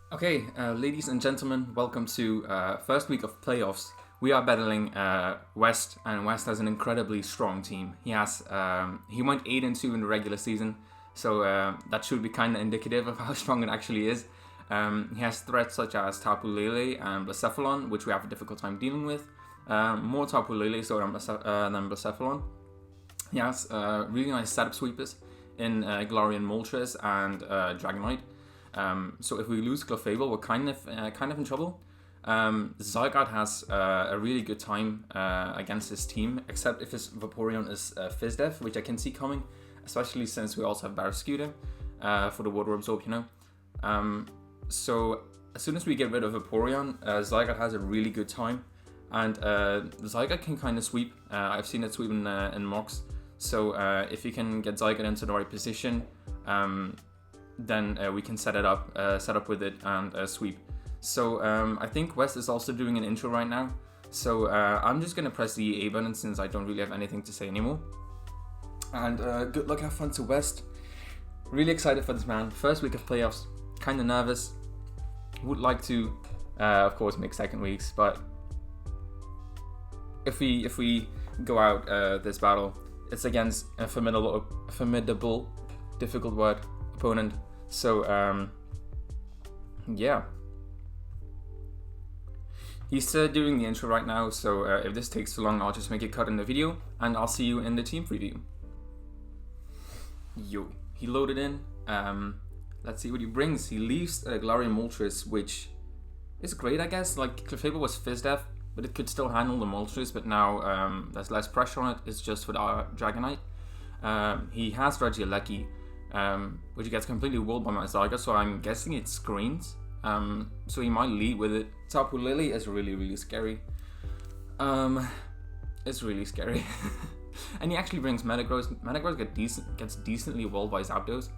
Okay, ladies and gentlemen, welcome to first week of playoffs. We are battling West, and West has an incredibly strong team. He went 8-2 in the regular season, so that should be kind of indicative of how strong it actually is. He has threats such as Tapu Lele and Blacephalon, which we have a difficult time dealing with. More Tapu Lele so than Blacephalon. He has really nice setup sweepers in Galarian Moltres and Dragonite. So if we lose Clefable, we're kind of in trouble. Zygarde has a really good time against his team, except if his Vaporeon is Fizdef, which I can see coming, especially since we also have Barrascuda for the Water Absorb, you know. So as soon as we get rid of Vaporeon, Zygarde has a really good time, and Zygarde can kind of sweep. I've seen it sweep in mocks. So if you can get Zygarde into the right position, then we can set up with it and sweep. So I think West is also doing an intro right now. So I'm just gonna press the A button since I don't really have anything to say anymore. And good luck, have fun to West. Really excited for this, man. First week of playoffs, kind of nervous. Would like to, of course, make second weeks, but if we go out this battle, it's against a formidable, difficult word, opponent. So yeah, he's doing the intro right now. So if this takes too long, I'll just make a cut in the video, and I'll see you in the team preview. Yo, he loaded in. Let's see what he brings. He leaves Galarian Moltres, which is great, I guess. Like, Clefable was Fizdef, but it could still handle the Moltres, but now there's less pressure on it. It's just with our Dragonite. He has Regieleki, which gets completely walled by my Zygarde, so I'm guessing it screens. So he might lead with it. Tapu Lele is really scary. It's really scary. And he actually brings Metagross. Metagross gets decently walled by Zapdos.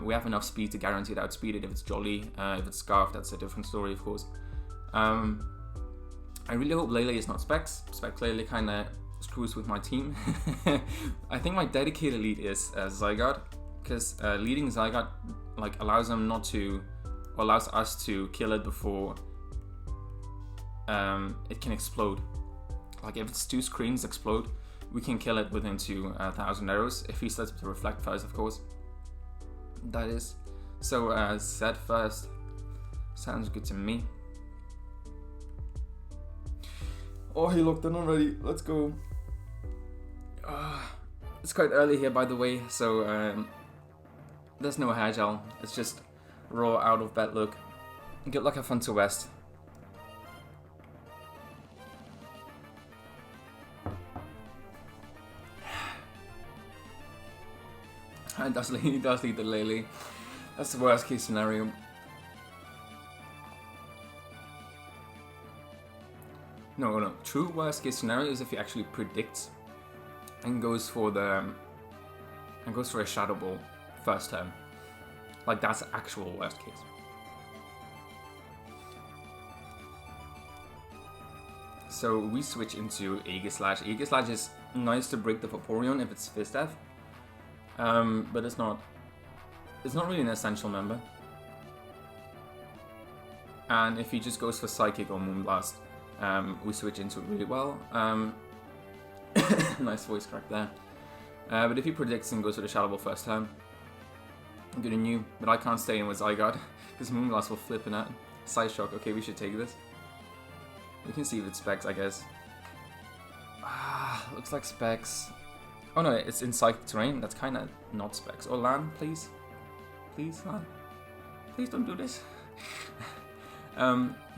We have enough speed to guarantee to outspeed it if it's Jolly. If it's Scarf, that's a different story, of course. I really hope Lele is not Specs. Specs Lele kind of screws with my team. I think my dedicated lead is Zygarde, because leading Zygarde allows us to kill it before it can explode. Like, if its two screens explode, we can kill it within 2,000 arrows if he sets up to reflect first, of course. That is. So set first sounds good to me. Oh, he locked in already. Let's go. It's quite early here, by the way, so there's no hair gel. It's just raw out of bed look. Good luck, have fun to West. He does lead the Lele. That's the worst case scenario. No. True worst case scenario is if he actually predicts and goes for a Shadow Ball first turn. Like, that's actual worst case. So we switch into Aegislash. Aegislash is nice to break the Vaporeon if it's Fizdef. But it's not really an essential member. And if he just goes for Psychic or Moonblast, we switch into it really well. Nice voice crack there. But if he predicts and goes for the Shadow Ball first turn, good on you. But I can't stay in with Zygarde, because Moonblast will flip in it. Side Shock, okay, we should take this. We can see if it's Specs, I guess. Looks like Specs. Oh no, it's in Psychic Terrain. That's kind of not Specs. Or Lan, please. Please, Lan. Please don't do this.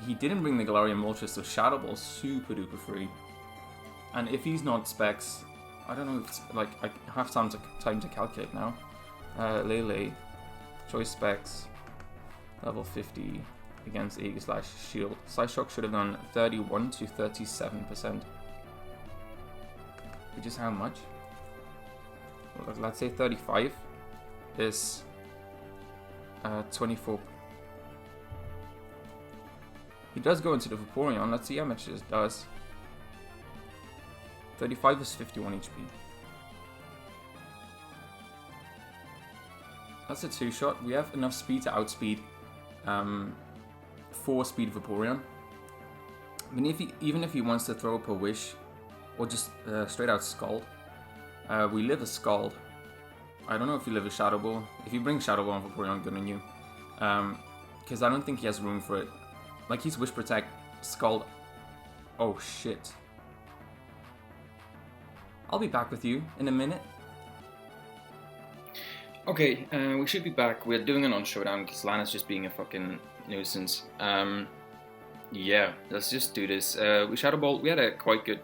He didn't bring the Galarian Moltres, so Shadow Ball's super duper free. And if he's not Specs, I don't know, it's like, I have time to calculate now. Lele, choice Specs, level 50 against Aegislash Shield. Psyshock should have done 31 to 37%. Which is how much? Well, let's say 35 is 24. He does go into the Vaporeon. Let's see how much this does. 35 is 51 HP. That's a two-shot. We have enough speed to outspeed 4-speed Vaporeon. I mean, even if he wants to throw up a Wish, or just straight out Scald, we live a Scald. I don't know if you live a Shadow Ball. If you bring Shadow Ball on Vaporeon, good on you. Because I don't think he has room for it. Like, he's Wish Protect, Scald. Oh shit. I'll be back with you in a minute. Okay, we should be back. We're doing an on-showdown because Lana's just being a fucking nuisance. Yeah, let's just do this. We Shadow Ball. We had a quite good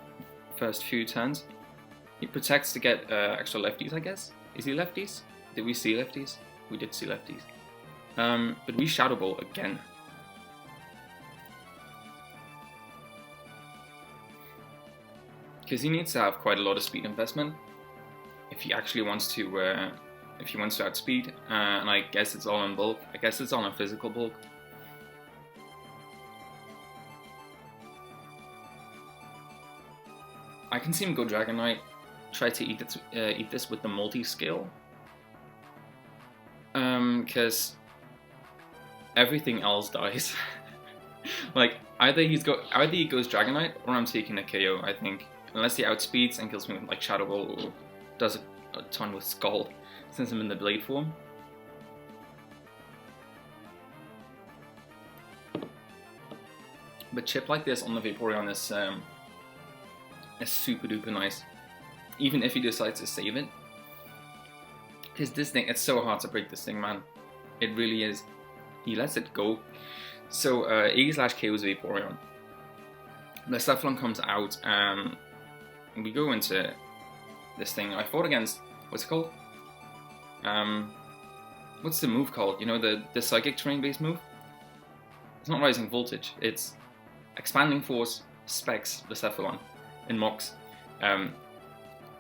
first few turns. He protects to get extra lefties, I guess. Is he lefties? Did we see lefties? We did see lefties. But we Shadow Ball again. Because he needs to have quite a lot of speed investment if he actually wants to outspeed. And I guess it's all on bulk. I guess it's all on physical bulk. I can see him go Dragonite, try to eat this with the multi-skill. Because everything else dies. Like, either he goes Dragonite, or I'm taking a KO, I think. Unless he outspeeds and kills me with like Shadow Ball, or does a ton with Scald, since I'm in the Blade form. But chip like this on the Vaporeon is super duper nice. Even if he decides to save it. Because this thing, it's so hard to break this thing, man. It really is. He lets it go. So, 80/KO's Vaporeon. Blacephalon comes out, and we go into this thing. I fought against, what's it called? What's the move called? You know, the Psychic Terrain-based move? It's not Rising Voltage, it's Expanding Force, Specs, Blacephalon, in Mox.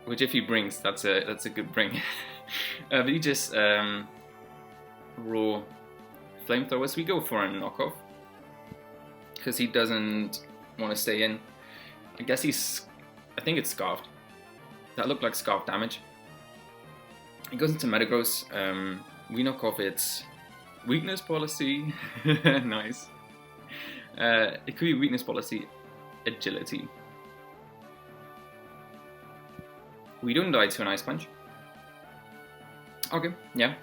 Which if he brings, that's a good bring. But he just raw Flamethrowers. We go for a knockoff because he doesn't want to stay in. I guess I think it's Scarfed. That looked like Scarf damage. He goes into Metagross. We knock off its Weakness Policy. Nice. It could be Weakness Policy, Agility. We don't die to an Ice Punch. Okay, yeah.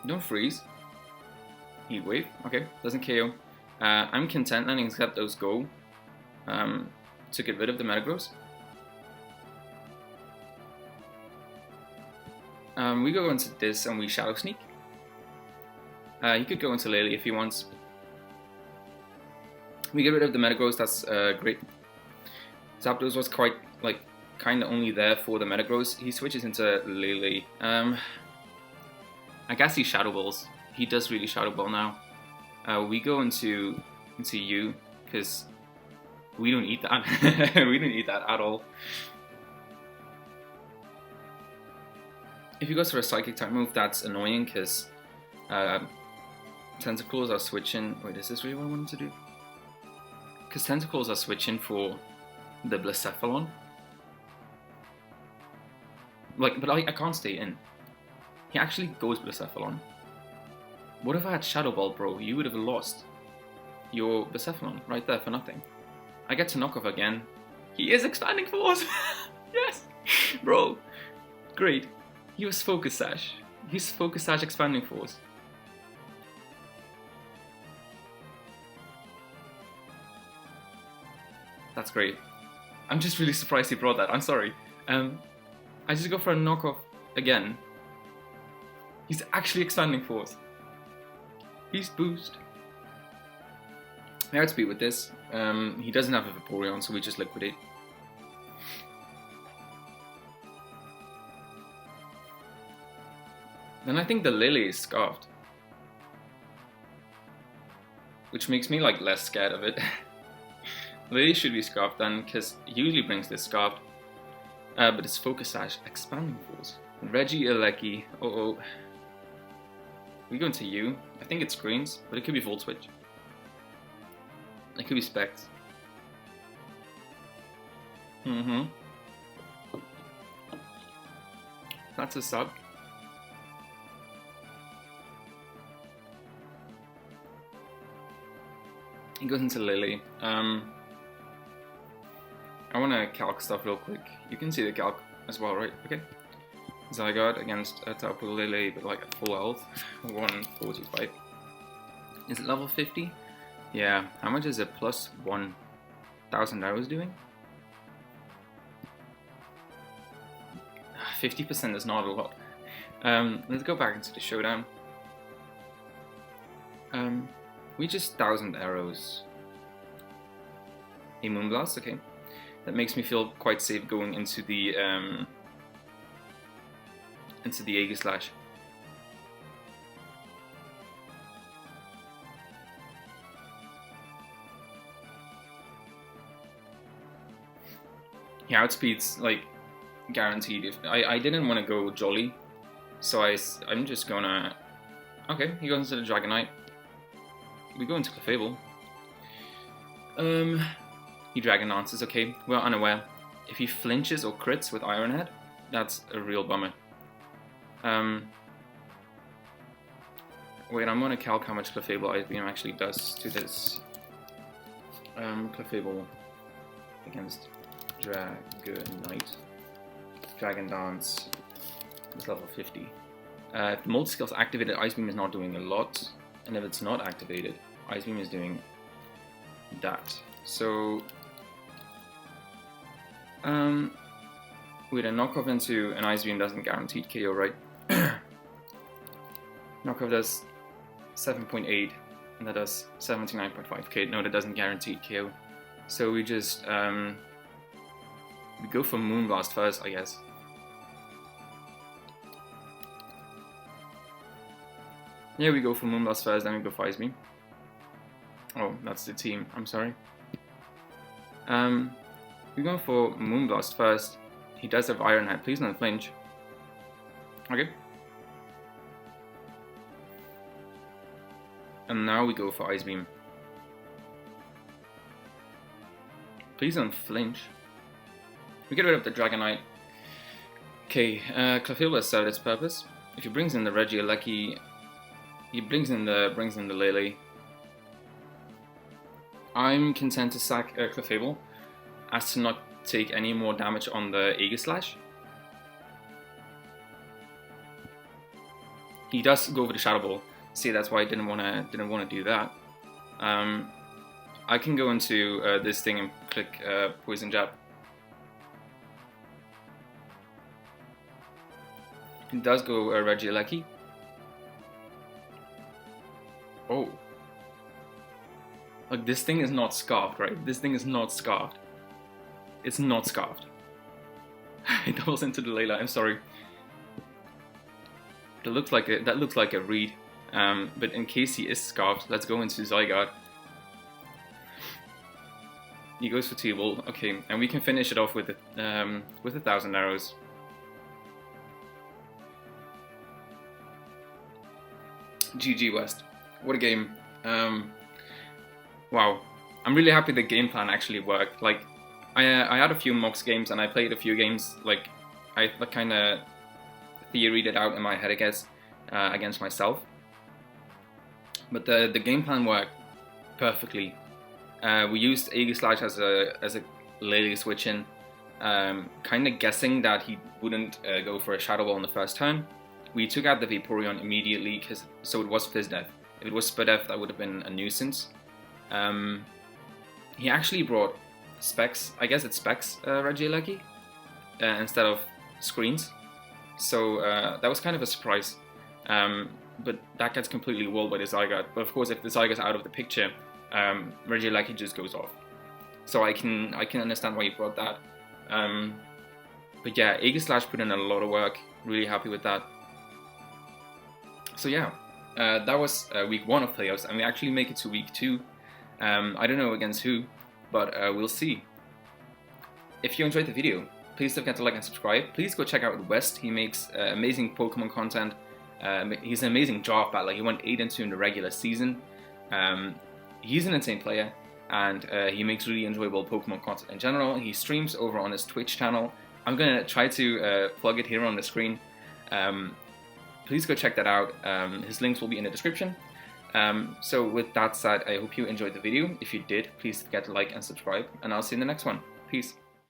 Don't freeze. Heat Wave. Okay, doesn't KO. I'm content letting those go to get rid of the Metagross. We go into this and we Shadow Sneak. He could go into Lily if he wants. We get rid of the Metagross, that's great. Zapdos was quite, like, kinda only there for the Metagross. He switches into Lele. I guess he Shadow Balls. He does really Shadow Ball now. We go into you, because we don't eat that. We don't eat that at all. If he goes for a Psychic type move, that's annoying, because Tentacles are switching. Wait, is this really what I wanted to do? Because Tentacles are switching for the Blacephalon. Like, but I can't stay in. He actually goes Blacephalon. What if I had Shadow Ball, bro? You would have lost your Blacephalon right there for nothing. I get to knock off again. He is Expanding Force! Yes! Bro, great. He was Focus Sash. He's Focus Sash Expanding Force. That's great. I'm just really surprised he brought that. I'm sorry. I just go for a knockoff again. He's actually Expanding Force. Beast Boost. I outspeed with this. He doesn't have a Vaporeon, so we just liquidate. Then I think the Lily is Scarfed. Which makes me like less scared of it. Lily should be Scarfed then, because he usually brings this Scarfed. But it's Focus Sash, Expanding Force. Regieleki, uh-oh. We go into you. I think it's Greens, but it could be Volt Switch. It could be Specs. That That's a sub. He goes into Lily. I want to calc stuff real quick. You can see the calc as well, right? Okay. Zygarde against a Tapu Lele, but like at full health. 145. Is it level 50? Yeah. How much is it plus 1,000 arrows doing? 50% is not a lot. Let's go back into the showdown. We just 1,000 arrows. A Moonblast, okay. That makes me feel quite safe going into the Aegislash. Yeah, outspeed's like guaranteed. If I didn't want to go Jolly, so I'm just gonna. Okay, he goes into the Dragonite. We go into Clefable. He Dragon Dances, okay, we're unaware. If he flinches or crits with Iron Head, that's a real bummer. Wait, I'm gonna calc how much Clefable Ice Beam actually does to this. Clefable against Dragonite. Dragon Dance is level 50. If the multi-skill's activated, Ice Beam is not doing a lot. And if it's not activated, Ice Beam is doing that. So, wait, a knockoff into an Ice Beam doesn't guarantee KO, right? Knockoff does 7.8, and that does 79.5k. No, that doesn't guarantee KO. So we just, we go for Moonblast first, I guess. Yeah, we go for Moonblast first, then we go for Ice Beam. Oh, that's the team, I'm sorry. We're going for Moonblast first. He does have Iron Head, please don't flinch. Okay. And now we go for Ice Beam. Please don't flinch. We get rid of the Dragonite. Okay, Clefable has served its purpose. If he brings in the Regieleki, he brings in the Lele. I'm content to sack Clefable as to not take any more damage on the Aegislash. He does go for the Shadow Ball. See, that's why I didn't wanna do that. I can go into this thing and click Poison Jab. It does go Regieleki. Oh. Like, this thing is not scarfed, right? This thing is not scarfed. It's not scarfed. It doubles into the Layla, I'm sorry. That looks like a read. But in case he is scarfed, let's go into Zygarde. He goes for T-Ball, okay, and we can finish it off with 1,000 arrows. GG West. What a game. Wow. I'm really happy the game plan actually worked. Like, I had a few mocks games and I played a few games, like, I kind of theoried it out in my head, I guess, against myself. But the game plan worked perfectly. We used Aegislash as a Lele switch in, kind of guessing that he wouldn't go for a Shadow Ball in the first turn. We took out the Vaporeon immediately, so it was Fizz Death. If it was Spidef, that would have been a nuisance. He actually brought Specs, I guess it's Specs Regieleki, instead of Screens. So that was kind of a surprise. But that gets completely walled by the Zygarde. But of course, if the Zygarde's out of the picture, Regieleki just goes off. So I can understand why you brought that. But yeah, Aegislash put in a lot of work. Really happy with that. So yeah, that was week 1 of playoffs, and we actually make it to week 2. I don't know against who, but we'll see. If you enjoyed the video, please don't forget to like and subscribe. Please go check out West. He makes amazing Pokemon content. He's an amazing draft battler. He went 8-2 in the regular season. He's an insane player, and he makes really enjoyable Pokemon content in general. He streams over on his Twitch channel. I'm gonna try to plug it here on the screen. Please go check that out. His links will be in the description. So with that said, I hope you enjoyed the video. If you did, please don't forget to like and subscribe, and I'll see you in the next one. Peace.